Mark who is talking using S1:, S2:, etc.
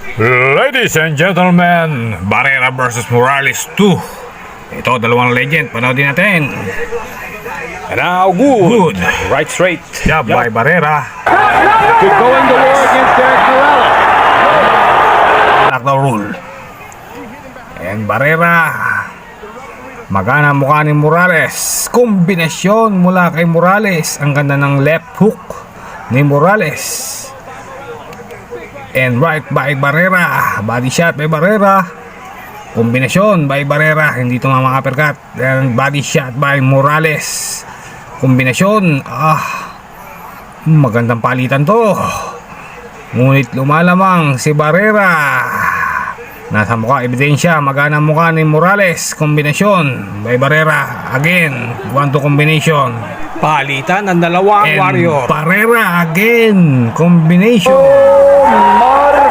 S1: Ladies and gentlemen, Barrera versus Morales 2. Ito, dalawang legend. Panoodin natin.
S2: And now, good. Right straight.
S1: Jab by Barrera.
S2: Good going to war against Derek Morales.
S1: Knockdown rule. And Barrera. Magana mukha ni Morales. Kombinasyon mula kay Morales. Ang ganda ng left hook ni Morales. And right by Barrera. Body shot by Barrera. Kombinasyon by Barrera. Hindi ito makapirkat. And body shot by Morales. Kombinasyon. Magandang palitan to. Ngunit lumalamang si Barrera. Nasa mukha ebidensya. Magana mukha ni Morales. Kombinasyon by Barrera. Again. 1-2 combination.
S2: Palitan ng dalawang
S1: And
S2: warrior.
S1: Barrera again. Combination.